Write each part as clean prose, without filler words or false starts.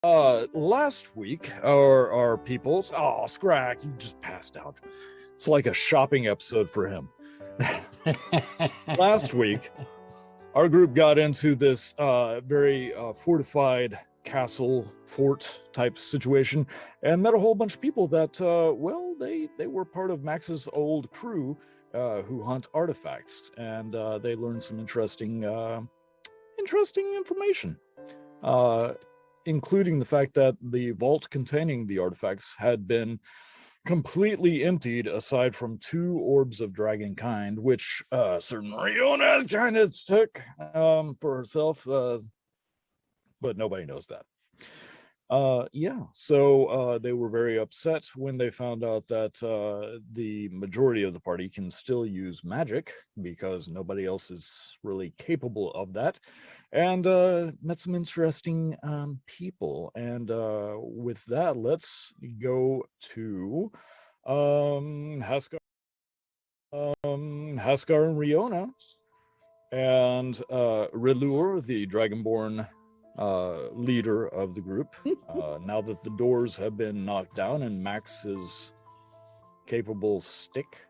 Last week, our peoples. Oh, Scrack, you just passed out. It's like a shopping episode for him. Last week, our group got into this very fortified castle fort type situation and met a whole bunch of people that, they were part of Max's old crew who hunt artifacts, and they learned some interesting information. Including the fact that the vault containing the artifacts had been completely emptied aside from 2 orbs of dragon kind, which certain Riona kind of took for herself, but nobody knows that. So they were very upset when they found out that the majority of the party can still use magic because nobody else is really capable of that, and met some interesting people. And with that, let's go to Haskar and Riona, and Relure, the Dragonborn leader of the group. Now that the doors have been knocked down and Max's capable stick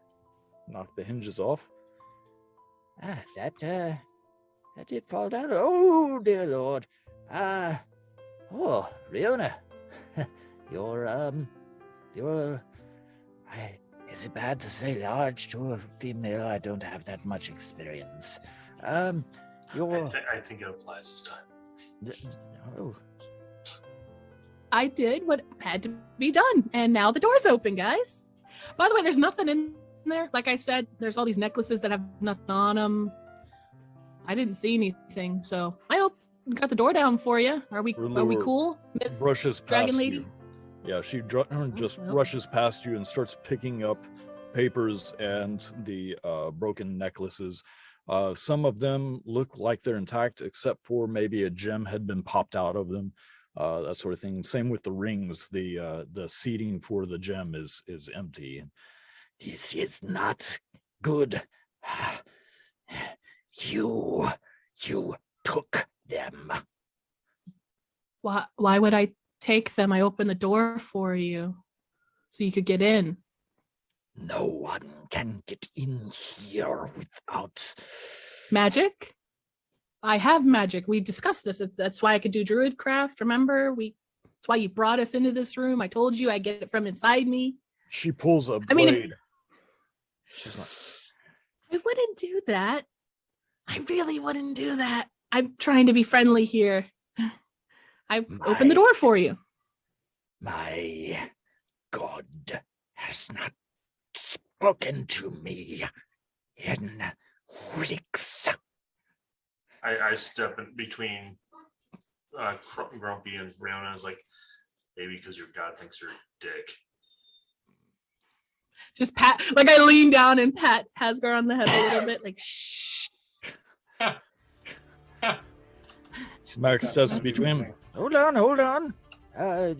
knocked the hinges off. That did fall down. Oh, dear Lord. Riona. Is it bad to say large to a female? I don't have that much experience. I think it applies this time. Oh. I did what had to be done, and now the door's open, guys. By the way, there's nothing in there. Like I said, there's all these necklaces that have nothing on them. I didn't see anything, so I got the door down for you. Are we cool, Miss Brushes Dragon past Lady? you. Yeah, she just rushes past you and starts picking up papers and the broken necklaces. Some of them look like they're intact, except for maybe a gem had been popped out of them, that sort of thing. Same with the rings. The seating for the gem is empty. This is not good. You took them. Why would I take them? I opened the door for you so you could get in. No one can get in here without magic. I have magic. We discussed this. That's why I could do druidcraft. Remember, that's why you brought us into this room. I told you I get it from inside me. She pulls a blade. She's like, I wouldn't do that. I really wouldn't do that. I'm trying to be friendly here. I opened the door for you. My God has not spoken to me in weeks. I step in between Grumpy and Riona. Is like, maybe because your god thinks you're a dick. Just pat, like I lean down and pat Hasgar on the head a little bit, like shh. Max steps between. Hold on.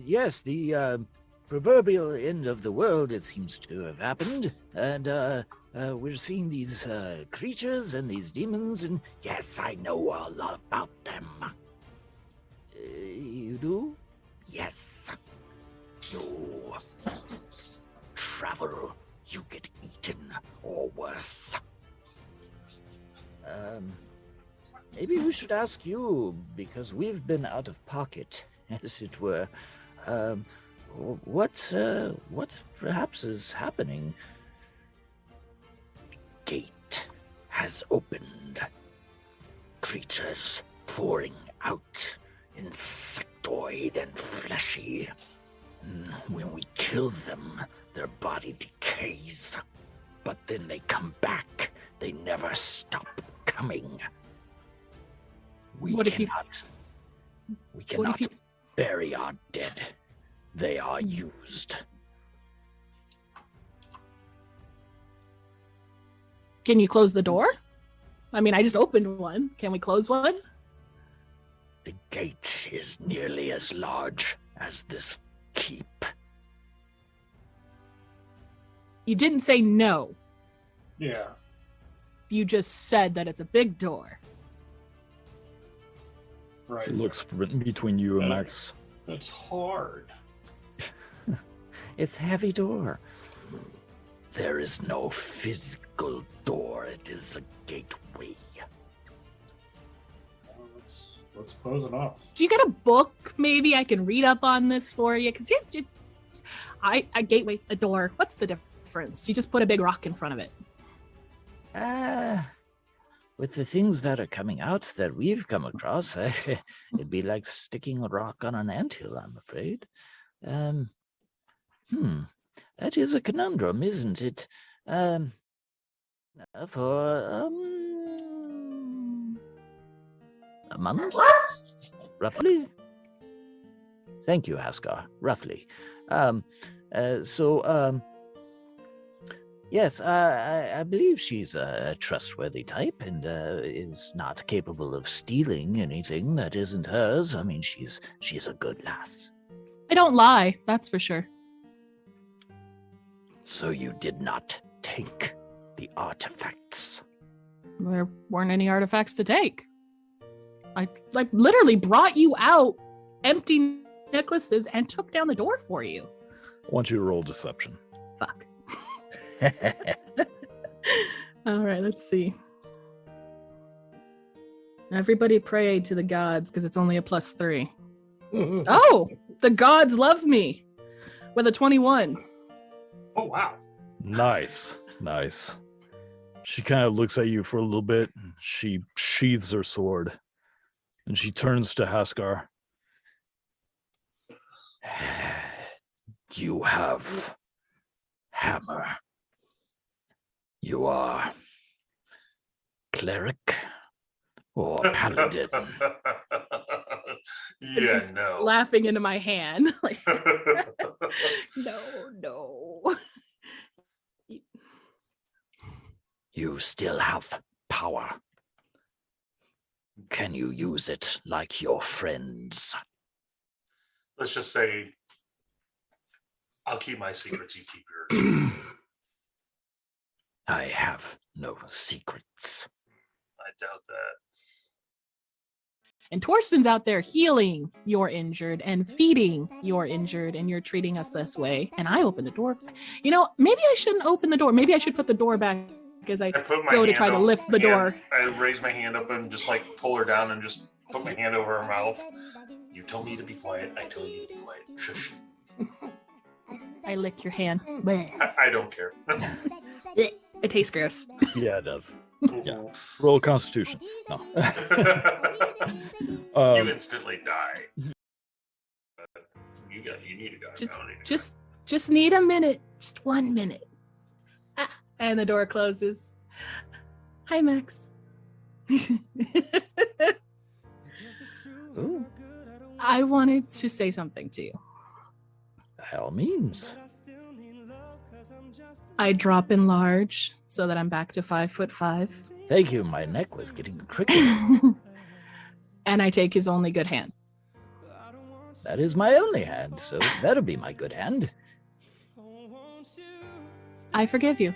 Yes, the proverbial end of the world, it seems to have happened, and we're seeing these creatures and these demons, and yes, I know all about them. You do? Yes. You travel, you get eaten, or worse. Maybe we should ask you, because we've been out of pocket, as it were. What perhaps is happening? Gate has opened. Creatures pouring out, insectoid and fleshy. When we kill them, their body decays. But then they come back. They never stop coming. We cannot bury our dead. They are used. Can you close the door? I mean, I just opened one. Can we close one? The gate is nearly as large as this keep. You didn't say no. Yeah. You just said that it's a big door. Right. She looks between you and Max. It's hard. It's a heavy door. There is no physical door. It is a gateway. Let's close it off. Do you get a book? Maybe I can read up on this for you. Because a gateway, a door. What's the difference? You just put a big rock in front of it. With the things that are coming out that we've come across, it'd be like sticking a rock on an anthill, I'm afraid. That is a conundrum, isn't it? For a month, roughly. Thank you, Haskar. Roughly. Yes, I believe she's a trustworthy type and is not capable of stealing anything that isn't hers. I mean, she's a good lass. I don't lie, that's for sure. So you did not take the artifacts? There weren't any artifacts to take. I literally brought you out empty necklaces and took down the door for you. I want you to roll deception. Fuck. All right, let's see. Everybody pray to the gods because it's only a +3. Oh, the gods love me with a 21. Oh, wow. Nice. She kind of looks at you for a little bit. She sheathes her sword. And she turns to Haskar. You have hammer. You are cleric or paladin? Yeah, Just no. laughing into my hand. Like, no. You still have power. Can you use it like your friends? Let's just say I'll keep my secrets, you keep yours. I have no secrets. I doubt that. And Torsten's out there healing your injured and feeding your injured, and you're treating us this way. And I open the door. Maybe I shouldn't open the door. Maybe I should put the door back as I put my go to hand try to up- lift the door. I raise my hand up and just like pull her down and just put my hand over her mouth. You told me to be quiet. I told you to be quiet. Shush. I lick your hand. I don't care. It tastes gross. Yeah, it does. Yeah. Roll Constitution. No. You instantly die. You need a guy. Just need a minute. Just 1 minute. And the door closes. Hi, Max. Ooh, I wanted to say something to you. by all means. I drop in large so that I'm back to 5'5". Thank you. My neck was getting crooked. And I take his only good hand. That is my only hand, so that'll be my good hand. I forgive you.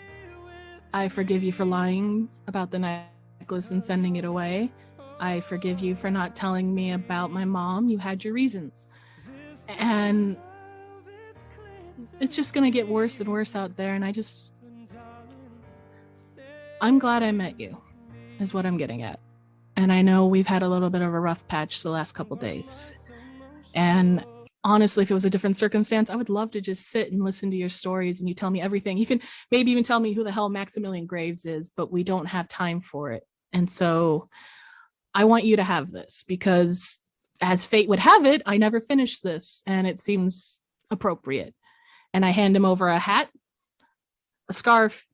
I forgive you for lying about the necklace and sending it away. I forgive you for not telling me about my mom. You had your reasons. And it's just going to get worse and worse out there. And I'm glad I met you, is what I'm getting at. And I know we've had a little bit of a rough patch the last couple days. And honestly, if it was a different circumstance, I would love to just sit and listen to your stories and you tell me everything. You can maybe even tell me who the hell Maximilian Graves is, but we don't have time for it. And so I want you to have this because as fate would have it, I never finished this and it seems appropriate. And I hand him over a hat, a scarf,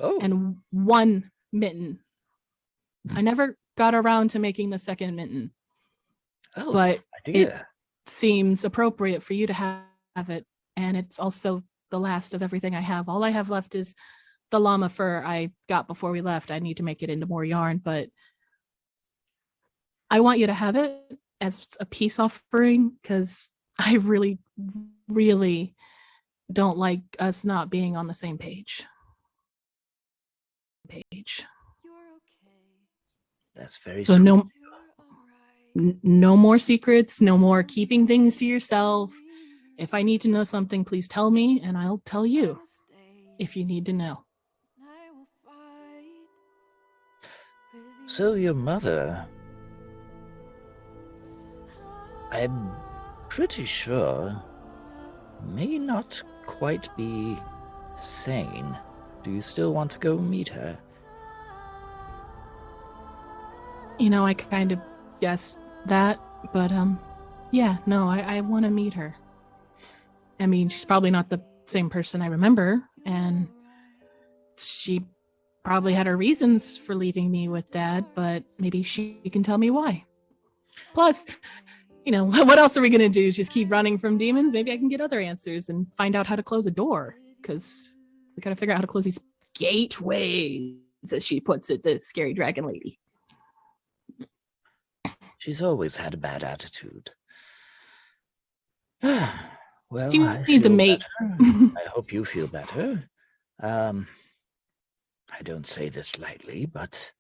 and 1 mitten. I never got around to making the second mitten, but it seems appropriate for you to have it. And it's also the last of everything I have. All I have left is the llama fur I got before we left. I need to make it into more yarn, but I want you to have it as a peace offering because I really, really don't like us not being on the same page. That's very So sweet. No more secrets, no more keeping things to yourself. If I need to know something, please tell me, and I'll tell you if you need to know. So your mother, I'm pretty sure, may not quite be sane. Do you still want to go meet her? I kind of guessed that, but yeah, no, I want to meet her. I mean, she's probably not the same person I remember, and she probably had her reasons for leaving me with Dad, but maybe she can tell me why. Plus, what else are we going to do? Just keep running from demons? Maybe I can get other answers and find out how to close a door, because we got to figure out how to close these gateways, as she puts it, the scary dragon lady. She's always had a bad attitude. Well, She I needs a feel mate. better. I hope you feel better. I don't say this lightly, but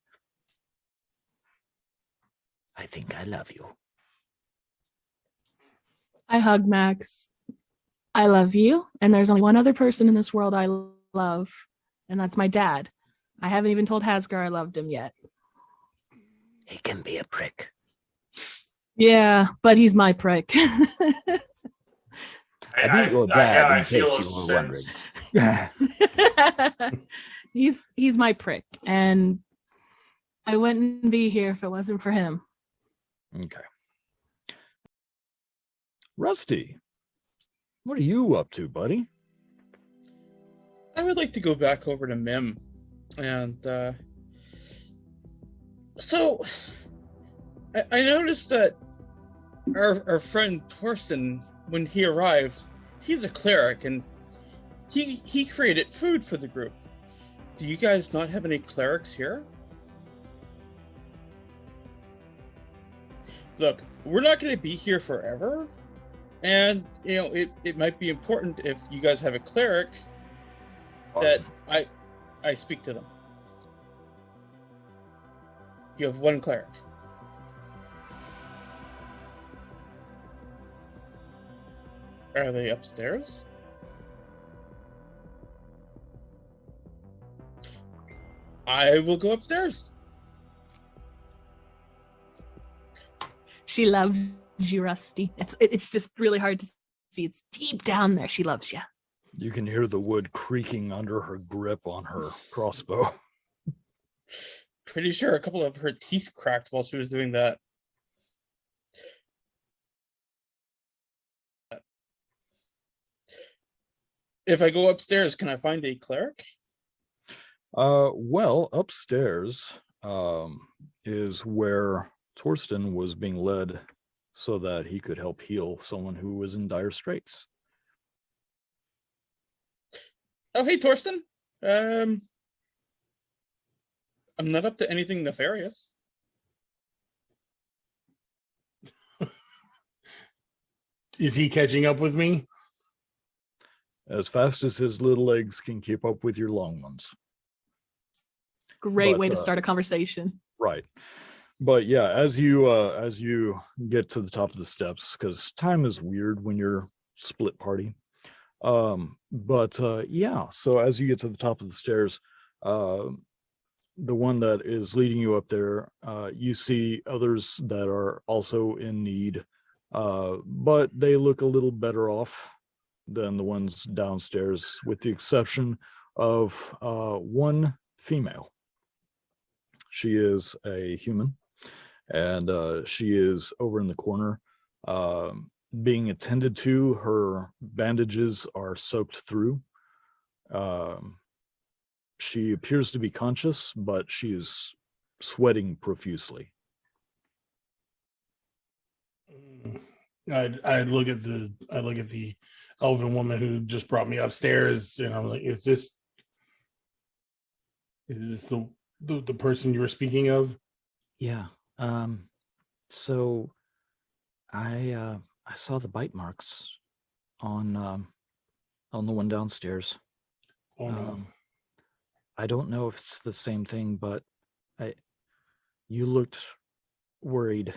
I think I love you. I hug Max. I love you. And there's only one other person in this world I love, and that's my dad. I haven't even told Hasgar I loved him yet. He can be a prick. Yeah, but he's my prick. I mean your dad, in feel case a you were wondering. sense. He's my prick, and I wouldn't be here if it wasn't for him. Okay. Rusty, what are you up to, buddy? I would like to go back over to Mim. And so I noticed that our friend Torsten, when he arrived, he's a cleric and he created food for the group. Do you guys not have any clerics here? Look, we're not going to be here forever. And, it might be important if you guys have a cleric that I speak to them. You have one cleric. Are they upstairs? I will go upstairs. She loves you, Rusty. It's just really hard to see. It's deep down there. She loves you. You can hear the wood creaking under her grip on her crossbow. Pretty sure a couple of her teeth cracked while she was doing that. If I go upstairs, can I find a cleric? Well, upstairs is where Torsten was being led so that he could help heal someone who was in dire straits. Oh, hey, Torsten. I'm not up to anything nefarious. Is he catching up with me? As fast as his little legs can keep up with your long ones. Great way to start a conversation. Right. But yeah, as you get to the top of the steps, because time is weird when you're split party. Yeah, so as you get to the top of the stairs, the one that is leading you up there, you see others that are also in need, but they look a little better off than the ones downstairs, with the exception of one female. She is a human, and she is over in the corner being attended to. Her bandages are soaked through. She appears to be conscious, but she is sweating profusely. I look at the elven woman who just brought me upstairs, and I'm like, is this the person you were speaking of? Yeah. So I saw the bite marks on the one downstairs. Oh no. I don't know if it's the same thing, but you looked worried.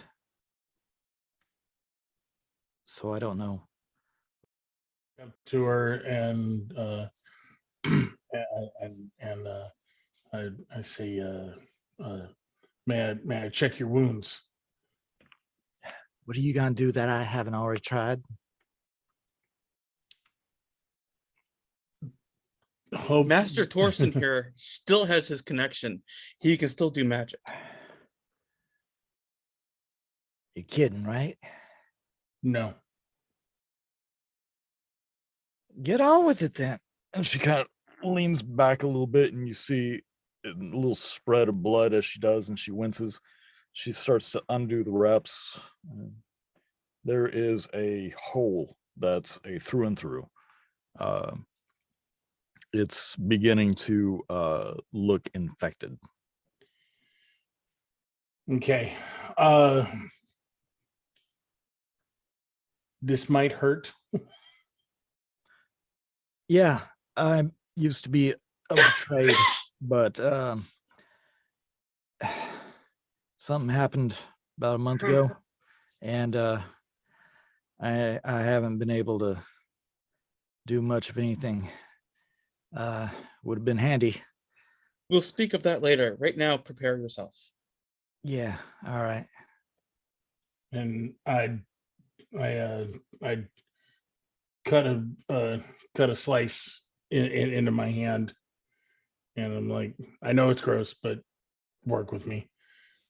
so I don't know. Up to her and I say, may I check your wounds? What are you gonna do that I haven't already tried? Hope Master Torsten here still has his connection. He can still do magic. You're kidding, right? No. Get on with it then. And she kind of leans back a little bit, and you see a little spread of blood as she does, and she winces. She starts to undo the wraps. There is a hole that's a through and through. It's beginning to look infected. Okay. This might hurt. Yeah, I used to be of the trade, but something happened about a month ago, and I haven't been able to do much of anything. Would have been handy. We'll speak of that later. Right now, prepare yourself. Yeah, all right. And I cut a slice into my hand, and I'm like, I know it's gross, but work with me.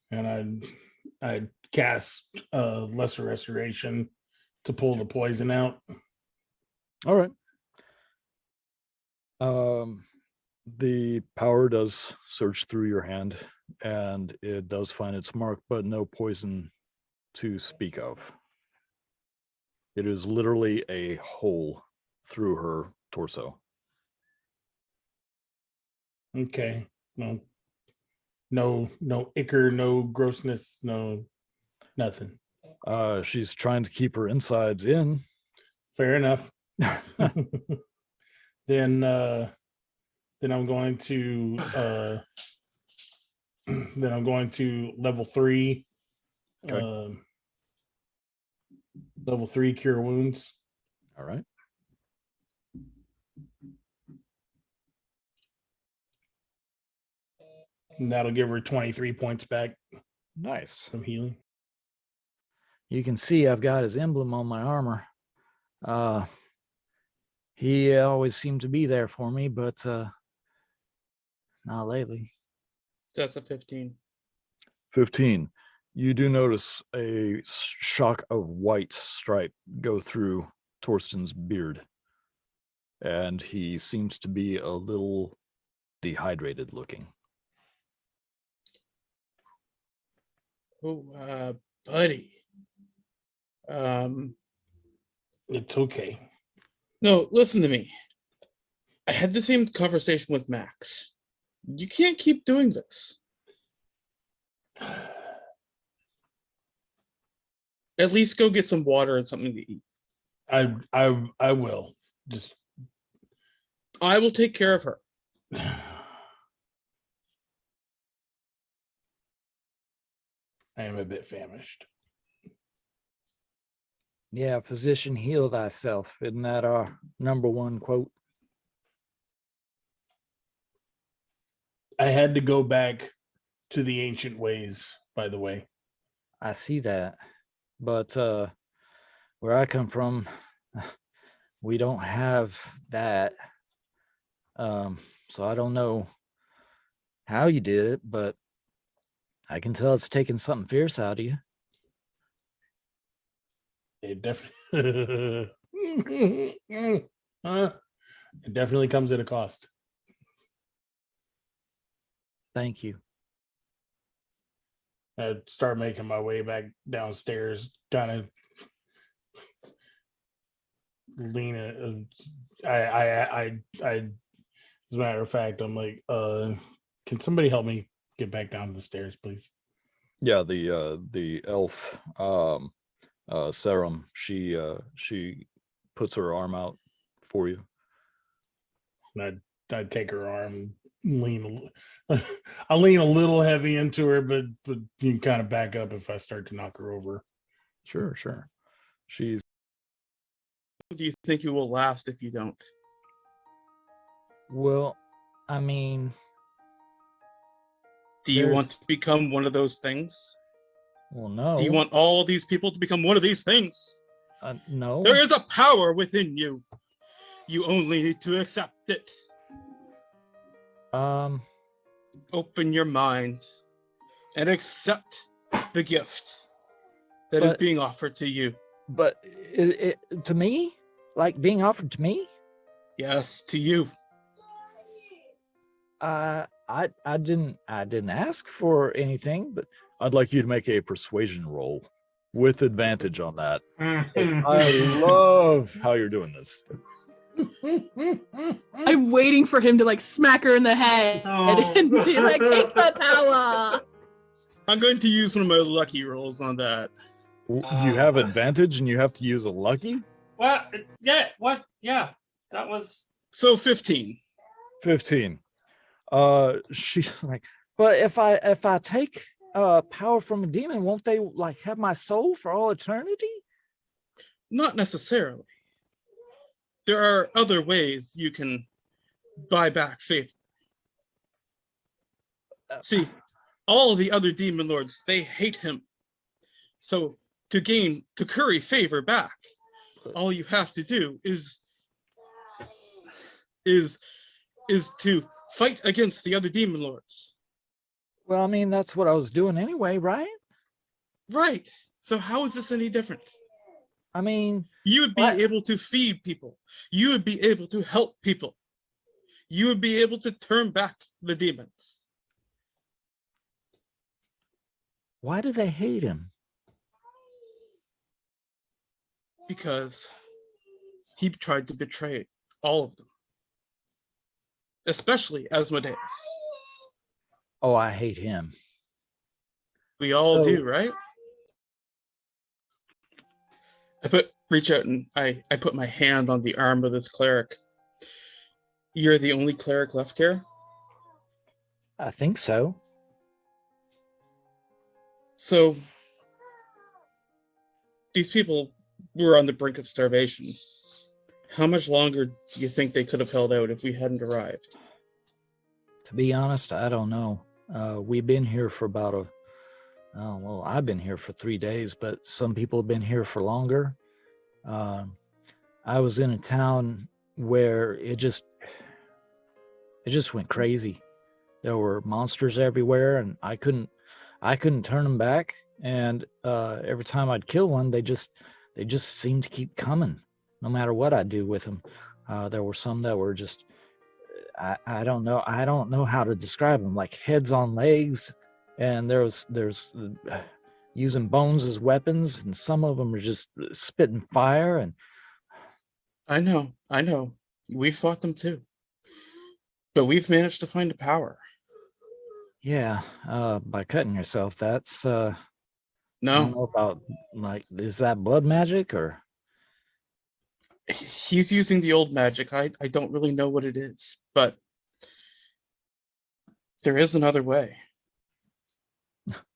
And I cast lesser restoration to pull the poison out. All right. The power does search through your hand, and it does find its mark, but no poison to speak of. It is literally a hole through her torso. Okay. No ichor, no grossness, no nothing. She's trying to keep her insides in. Fair enough. Then I'm going to level 3. Okay. Level 3 cure wounds. All right. And that'll give her 23 points back Nice. from healing. You can see I've got his emblem on my armor. He always seemed to be there for me, but not lately. That's a 15. 15. You do notice a shock of white stripe go through Torsten's beard, and he seems to be a little dehydrated looking. Oh, buddy. It's okay. No, listen to me. I had the same conversation with Max. You can't keep doing this. At least go get some water and something to eat. I will. Just I will take care of her. I am a bit famished. Yeah, physician, heal thyself. Isn't that our number one quote? I had to go back to the ancient ways, by the way. I see that. But where I come from, we don't have that. So I don't know how you did it, but I can tell it's taking something fierce out of you. It definitely it definitely comes at a cost. Thank you. I start making my way back downstairs, kind of leaning. As a matter of fact, I'm like, can somebody help me get back down the stairs, please? Yeah, the elf Serum, she puts her arm out for you. And I'd take her arm, I'll lean a little heavy into her, but you can kind of back up if I start to knock her over. Sure. She's do you think you will last if you don't? Well, I mean, Do you there's want to become one of those things? well, Do you no, want all these people to become one of these things? no. There is a power within you. You only need to accept it. Um, Open your mind and accept the gift that is But- being offered to you. but to me, like being offered to me, Yes, to you. I didn't ask for anything, but I'd like you to make a persuasion roll with advantage on that. 'Cause Mhm. I love how you're doing this. I'm waiting for him to like smack her in the head No. and be like, take the power. I'm going to use one of my lucky rolls on that. You have advantage and you have to use a lucky. What? Yeah. What? Yeah. That was. So 15. 15. She's like, but if I take power from a demon, won't they like have my soul for all eternity? Not necessarily. There are other ways you can buy back favor. See, all the other demon lords, they hate him. So to curry favor back, all you have to do is to fight against the other demon lords. Well, I mean, that's what I was doing anyway, right? Right. So how is this any different? I mean, You would be What? able to feed people. You would be able to help people. You would be able to turn back the demons. why do they hate him? Because he tried to betray all of them. Especially Asmodeus. Oh, I hate him. We all So- do, right? Reach out and I put my hand on the arm of this cleric. You're the only cleric left here? I think so. So these people were on the brink of starvation. How much longer do you think they could have held out if we hadn't arrived? To be honest, I don't know. We've been here for about I've been here for 3 days, but some people have been here for longer. I was in a town where it just went crazy. There were monsters everywhere, and I couldn't turn them back. And every time I'd kill one, they just seemed to keep coming, no matter what I do with them. There were some that were just I don't know how to describe them, like heads on legs, and there's using bones as weapons, and some of them are just spitting fire. And I know. We fought them too. But we've managed to find a power. yeah, by cutting yourself, that's I No, don't know about, like, is that blood magic or? he's using the old magic. I don't really know what it is, but there is another way.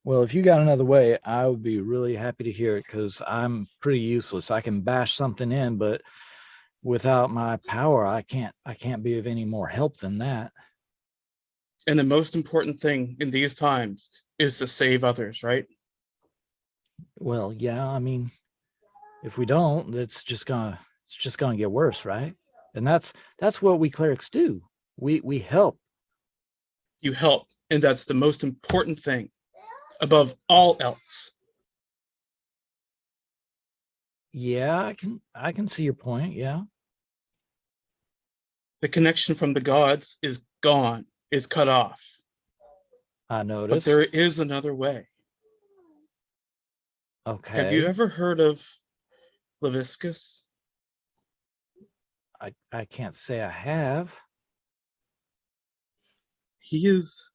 Well, if you got another way, I would be really happy to hear it, because I'm pretty useless. I can bash something in, but without my power, I can't be of any more help than that. And the most important thing in these times is to save others, right? Well, yeah, I mean, if we don't, it's just gonna get worse, right? And that's what we clerics do. We help. You help, and that's the most important thing above all else. Yeah, I can see your point. Yeah. The connection from the gods is gone, is cut off. I But noticed. there is another way. Okay. Have you ever heard of Leviscus? I can't say I have. He is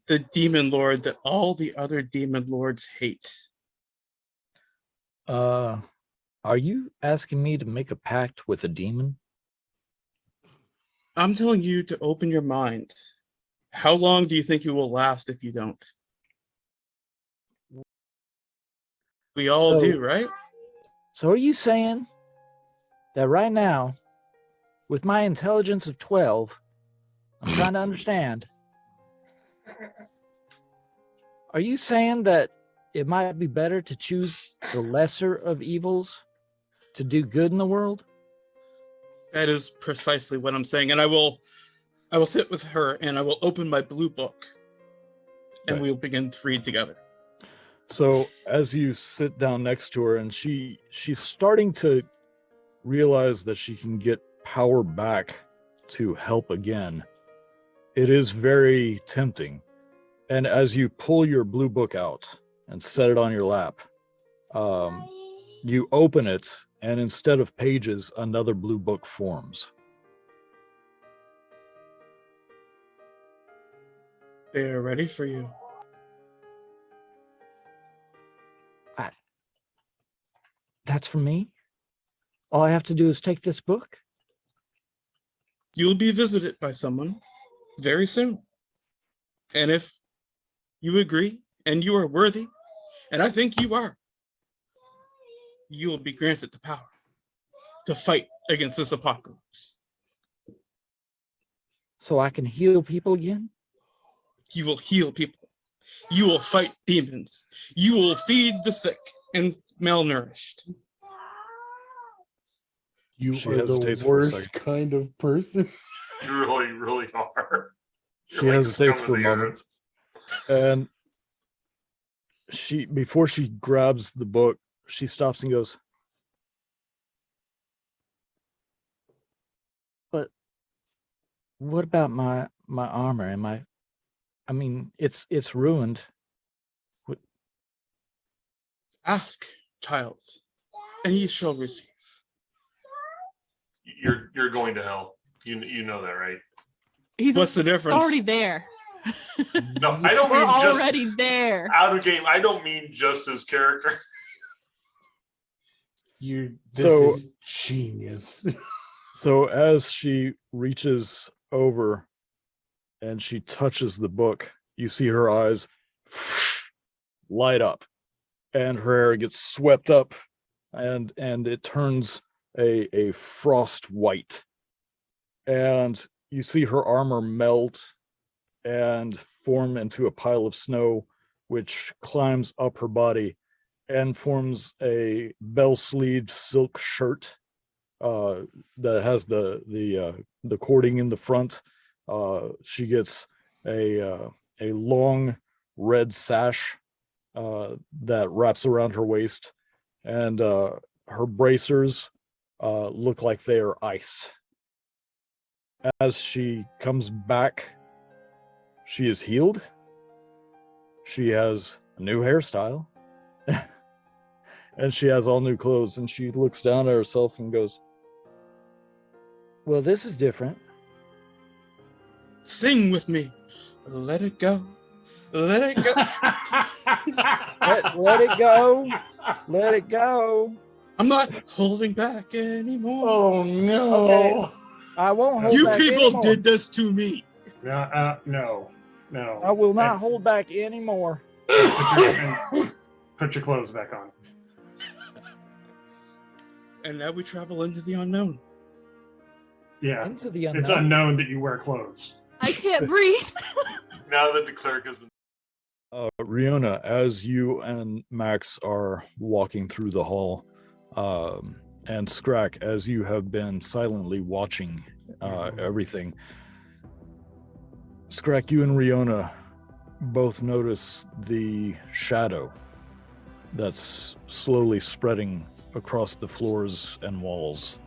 the demon lord that all the other demon lords hate. Are you asking me to make a pact with a demon? I'm telling you to open your mind. How long do you think you will last if you don't? We all So- do, right? So are you saying that right now, with my intelligence of 12, I'm trying to understand. Are you saying that it might be better to choose the lesser of evils to do good in the world? That is precisely what I'm saying, and I will sit with her and I will open my blue book, and Okay. we'll begin to read together. So as you sit down next to her, and she's starting to realize that she can get power back to help again, it is very tempting. And as you pull your blue book out and set it on your lap, you open it, and instead of pages, another blue book forms. They are ready for you. That's for me? All I have to do is take this book? You'll be visited by someone very soon. And if you agree and you are worthy, and I think you are, you will be granted the power to fight against this apocalypse. So I can heal people again? You will heal people. You will fight demons. You will feed the sick and malnourished. You She are the hesitates for a worst second. kind of person. You really, really are. You're She like the hesitates scum of for a the moment. earth. And before she grabs the book, she stops and goes, But what about my armor? I mean, it's ruined. Ask, child, and ye shall receive. You're going to hell. You know that, right? He's What's the difference? already there. No, I don't We're mean just already there. out of game. I don't mean just his character. This So- is genius. so as she reaches over and she touches the book, you see her eyes light up, and her hair gets swept up, and it turns a frost white, and you see her armor melt and form into a pile of snow, which climbs up her body and forms a bell-sleeved silk shirt that has the cording in the front. She gets a long red sash that wraps around her waist, and her bracers look like they are ice. As she comes back, she is healed. She has a new hairstyle. And she has all new clothes, and she looks down at herself and goes, Well, this is different. Sing with me. Let it go. Let it go. Let it go. Let it go. I'm not holding back anymore. Oh no. Okay. I won't hold You back people anymore. did this to me. No. I will not hold back anymore. Put your clothes back on. And now we travel into the unknown. Yeah. Into the unknown. It's unknown that you wear clothes. I can't breathe. Now that the cleric has been Riona, as you and Max are walking through the hall, and Scrack, as you have been silently watching everything, Scrack, you and Riona both notice the shadow that's slowly spreading across the floors and walls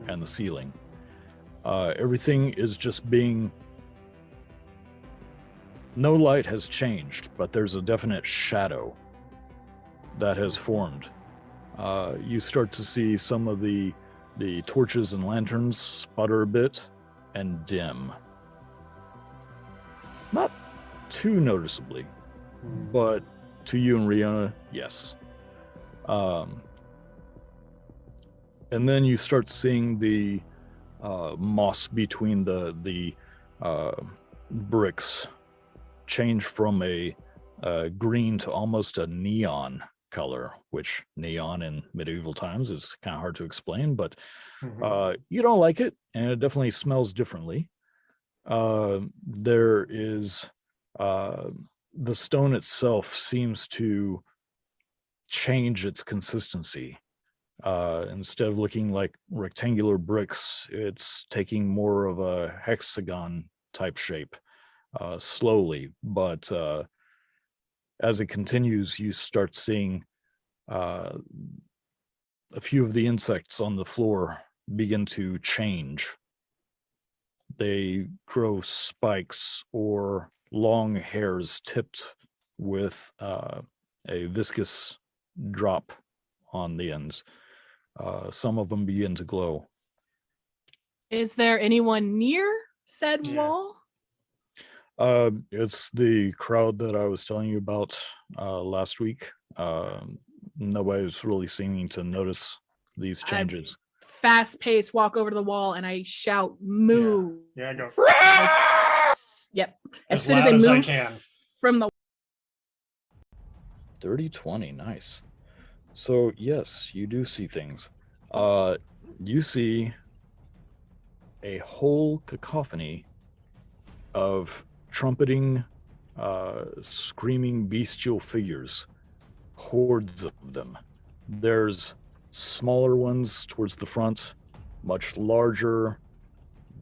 and the ceiling. Everything is just being... No light has changed, but there's a definite shadow that has formed. You start to see some of the torches and lanterns sputter a bit and dim. Not too noticeably, but to you and Riona, yes. And then you start seeing the moss between the bricks change from a green to almost a neon color, which neon in medieval times is kind of hard to explain, but Mhm. you don't like it, and it definitely smells differently. There is uh, the stone itself seems to change its consistency. Instead of looking like rectangular bricks, it's taking more of a hexagon type shape, slowly. But as it continues, you start seeing uh, a few of the insects on the floor begin to change. They grow spikes or long hairs tipped with a viscous drop on the ends. Some of them begin to glow. Is there anyone near said Yeah. wall? It's the crowd that I was telling you about last week. Nobody's really seeming to notice these changes. Fast pace, walk over to the wall, and I shout, "Move!" Yeah, I go. Yep. As soon as loud they as I move can. from the 30-20, nice. So yes, you do see things. You see a whole cacophony of trumpeting, screaming bestial figures, hordes of them. There's smaller ones towards the front, much larger,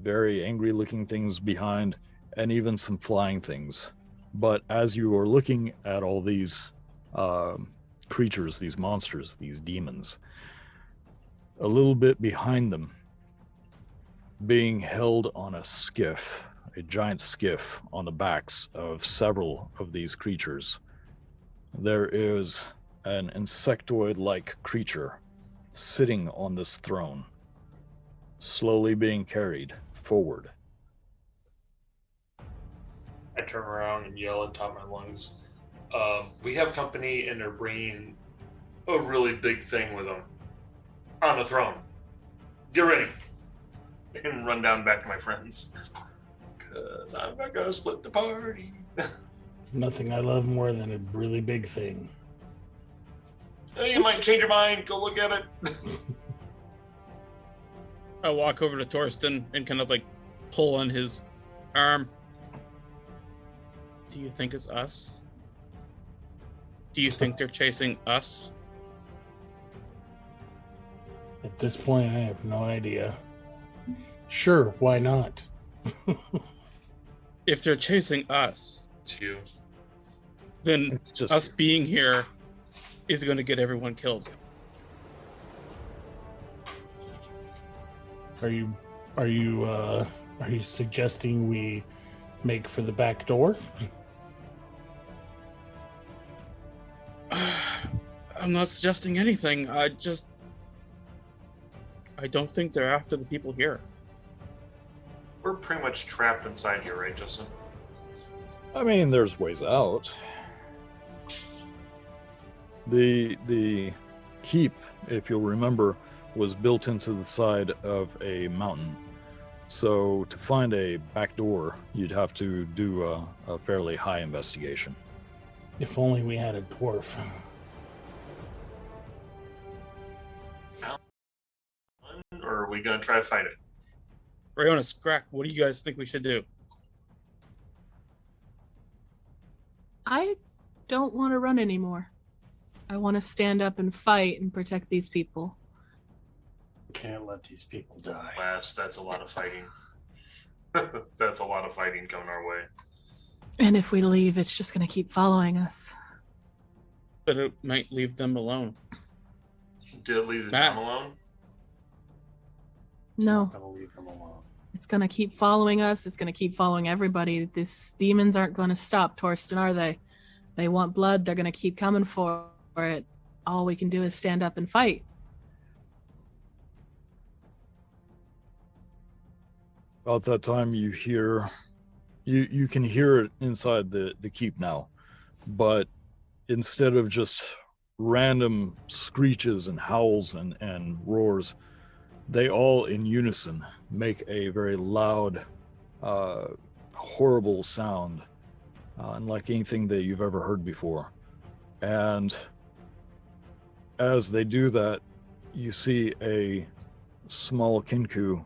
very angry looking things behind, and even some flying things. But as you are looking at all these creatures, these monsters, these demons, a little bit behind them, being held on a skiff, a giant skiff on the backs of several of these creatures, there is an insectoid-like creature sitting on this throne, slowly being carried forward. I turn around and yell at the top of my lungs. We have company, and they're bringing a really big thing with them on the throne. Get ready. And run down back to my friends. Because I'm not going to split the party. Nothing I love more than a really big thing. Hey, you might change your mind. Go look at it. I walk over to Torsten and kind of like pull on his arm. Do you think it's us? Do you think they're chasing us? At this point, I have no idea. Sure, why not? If they're chasing us, It's you. then It's just us being here is going to get everyone killed. Are you suggesting we make for the back door? I'm not suggesting anything. I don't think they're after the people here. We're pretty much trapped inside here, right, Justin? I mean, there's ways out. The keep, if you'll remember, was built into the side of a mountain. So to find a back door, you'd have to do a fairly high investigation. If only we had a dwarf. Or are we going to try to fight it? Rayonis, Crack, what do you guys think we should do? I don't want to run anymore. I want to stand up and fight and protect these people. Can't let these people die. That's a lot of fighting. That's a lot of fighting coming our way. And if we leave, it's just going to keep following us. But it might leave them alone. Did it leave the Matt. town alone? No, Not gonna leave them alone. it's going to keep following us. It's going to keep following everybody. These demons aren't going to stop, Torsten, are they? They want blood. They're going to keep coming for it. All we can do is stand up and fight. About that time, you can hear it inside the keep now, but instead of just random screeches and howls and roars, they all in unison make a very loud, horrible sound, unlike anything that you've ever heard before. And As they do that, you see a small kinku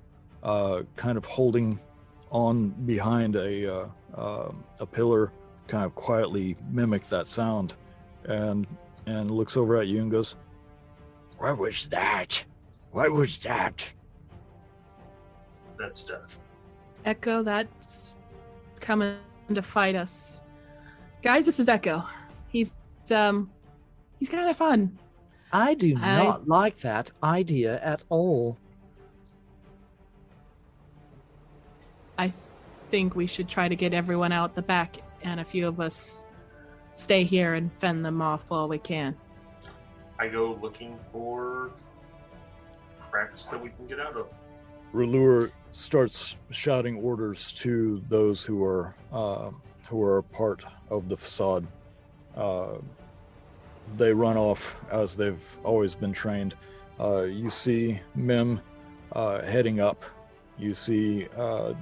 kind of holding on behind a pillar, kind of quietly mimic that sound, and looks over at you and goes, What was that? What was that? That's death. Echo, that's coming to fight us. Guys, this is Echo. He's kind of fun. I do not like that idea at all. I think we should try to get everyone out the back, and a few of us stay here and fend them off while we can. I go looking for cracks that we can get out of. Rulur starts shouting orders to those who are part of the facade. They run off as they've always been trained. You see Mim heading up. You see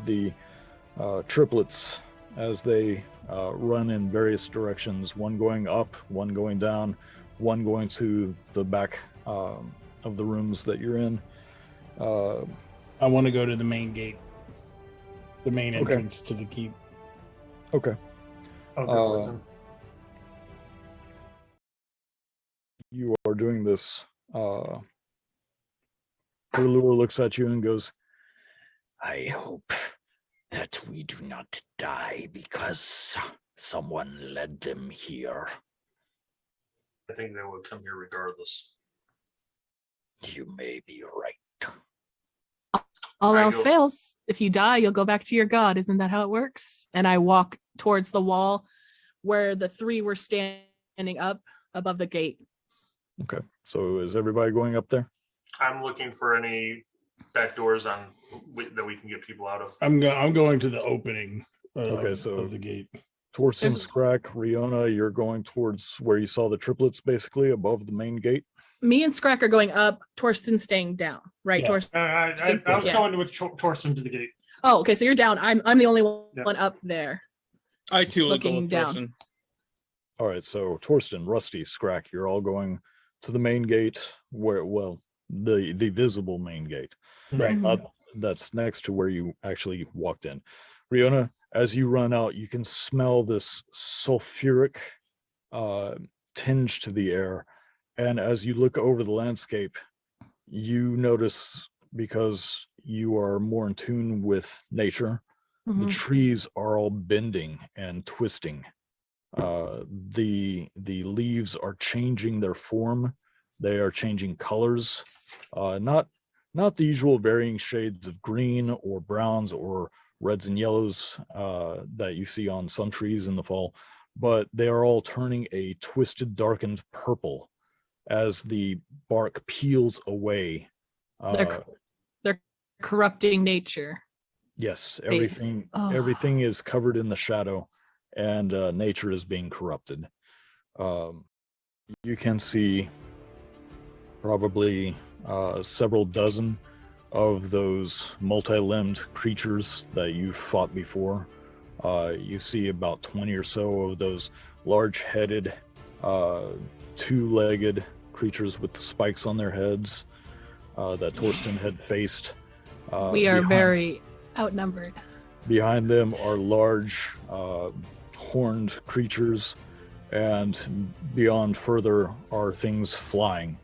the triplets as they run in various directions, one going up, one going down, one going to the back of the rooms that you're in. I want to go to the main gate, the main entrance to the keep. Okay. I'll go with him. You are doing this. Rulur looks at you and goes, I hope that we do not die because someone led them here. I think they would come here regardless. You may be right. All I else go- fails. If you die, you'll go back to your god. Isn't that how it works? And I walk towards the wall where the three were standing up above the gate. okay. So is everybody going up there? I'm looking for any back doors that we can get people out of. I'm going to the opening Okay, so- of the gate. Torsten, There's- Scrack, Riona, you're going towards where you saw the triplets, basically above the main gate. Me and Scrack are going up, Torsten staying down. Right, Yeah. Torsten? I was Yeah. going with Torsten to the gate. Oh, okay, so you're down. I'm the only one Yeah. up there. I too will go Looking with down. Torsten. All right, so Torsten, Rusty, Scrack, you're all going to the main gate where, well, the visible main gate. Right. Mhm. That's next to where you actually walked in. Riona, as you run out, you can smell this sulfuric tinge to the air. And as you look over the landscape, you notice, because you are more in tune with nature, the Mhm. trees are all bending and twisting. The leaves are changing their form. They are changing colors. Not the usual varying shades of green or browns or reds and yellows that you see on some trees in the fall, but they are all turning a twisted, darkened purple as the bark peels away. They're corrupting nature. Yes, Face. Oh. everything is covered in the shadow, and nature is being corrupted. You can see probably several dozen of those multi-limbed creatures that you fought before. You see about 20 or so of those large-headed, two-legged creatures with spikes on their heads that Torsten had faced. We are behind- very outnumbered. Behind them are large horned creatures, and beyond further are things flying.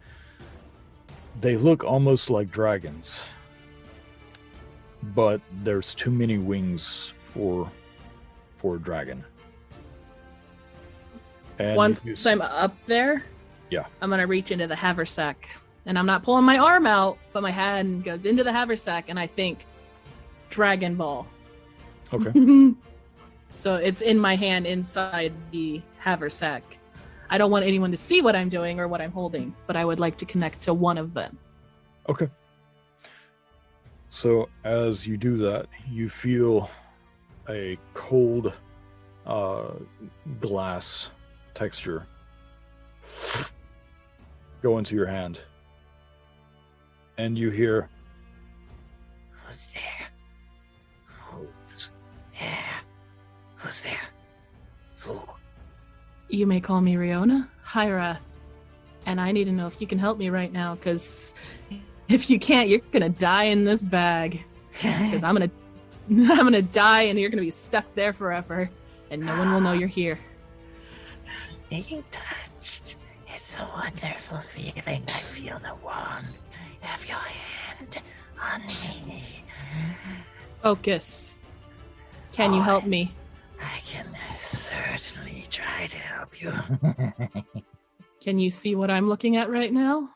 They look almost like dragons, but there's too many wings for a dragon. And Once you I'm up there, Yeah. I'm gonna reach into the haversack, and I'm not pulling my arm out, but my hand goes into the haversack, and I think Dragon Ball. Okay. So it's in my hand inside the haversack. I don't want anyone to see what I'm doing or what I'm holding, but I would like to connect to one of them. Okay. So as you do that, you feel a cold glass texture go into your hand. And you hear, Who's there? Who's there? Who's there? Who? You may call me Riona. Hyrath. And I need to know if you can help me right now, because if you can't, you're gonna die in this bag. Because I'm gonna die, and you're gonna be stuck there forever, and no one will know you're here. Being touched. It's a wonderful feeling. I feel the warmth of your hand on me. Focus. Can you help me? I can certainly try to help you. Can you see what I'm looking at right now?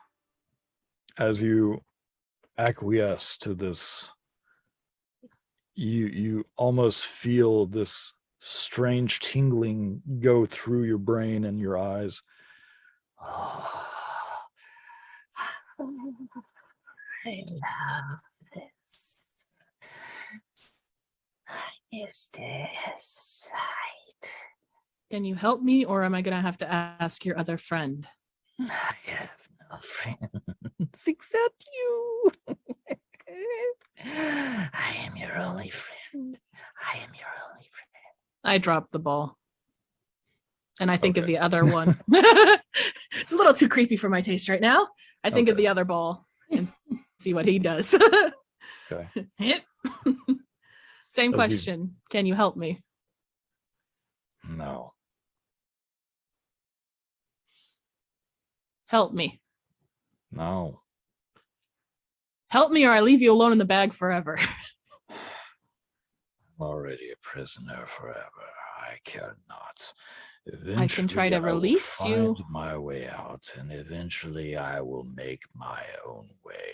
As you acquiesce to this, you almost feel this strange tingling go through your brain and your eyes. I love this. Is this sight? Can you help me, or am I gonna have to ask your other friend? I have no friends except you. I am your only friend. I am your only friend. I dropped the ball. And I think of Okay. the other one. A little too creepy for my taste right now. I think of Okay. the other ball and see what he does. Okay. Same Of you- question. Can you help me? No. Help me. No. Help me, or I leave you alone in the bag forever. I'm already a prisoner forever. I cannot. Eventually, try to I will release you. find my way out, and eventually I will make my own way.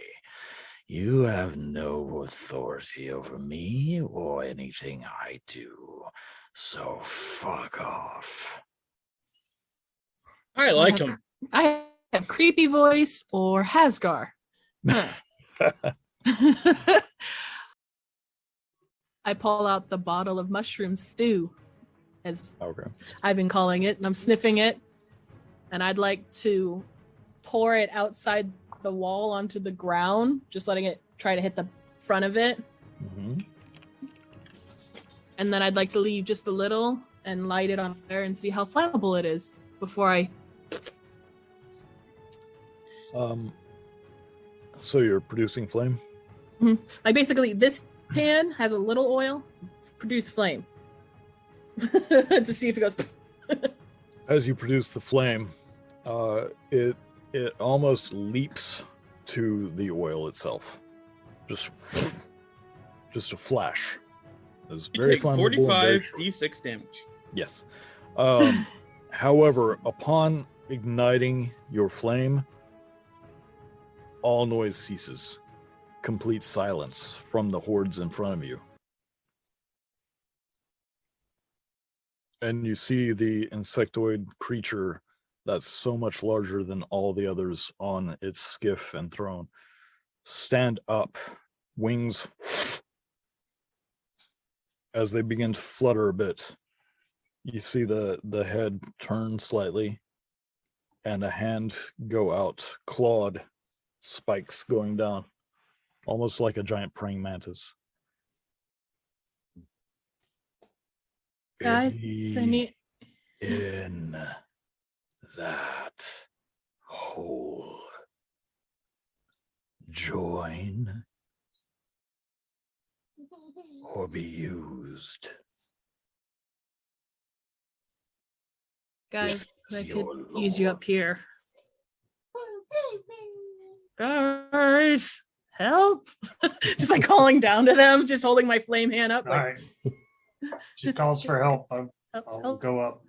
You have no authority over me or anything I do, so fuck off. I like him. I have creepy voice or Hasgar. Huh. I pull out the bottle of mushroom stew, as Okay. I've been calling it, and I'm sniffing it. And I'd like to pour it outside the wall onto the ground, just letting it try to hit the front of it. Mm-hmm. And then I'd like to leave just a little and light it on fire and see how flammable it is before I. So you're producing flame? Like basically, this can has a little oil, produce flame. To see if it goes. As you produce the flame, it almost leaps to the oil itself. Just a flash. It's You very take flammable. and very 45 short. d6 damage. Yes. However, upon igniting your flame, all noise ceases. Complete silence from the hordes in front of you. And you see the insectoid creature that's so much larger than all the others on its skiff and throne stand up, wings as they begin to flutter a bit. You see the head turn slightly and a hand go out, clawed, spikes going down, almost like a giant praying mantis. Guys, I need. In that hole. Join or be used. Guys, This I is could your use you lord. up here. Guys, help! Just like calling down to them, just holding my flame hand up. All Like, right. She calls for help. I'll help. go up.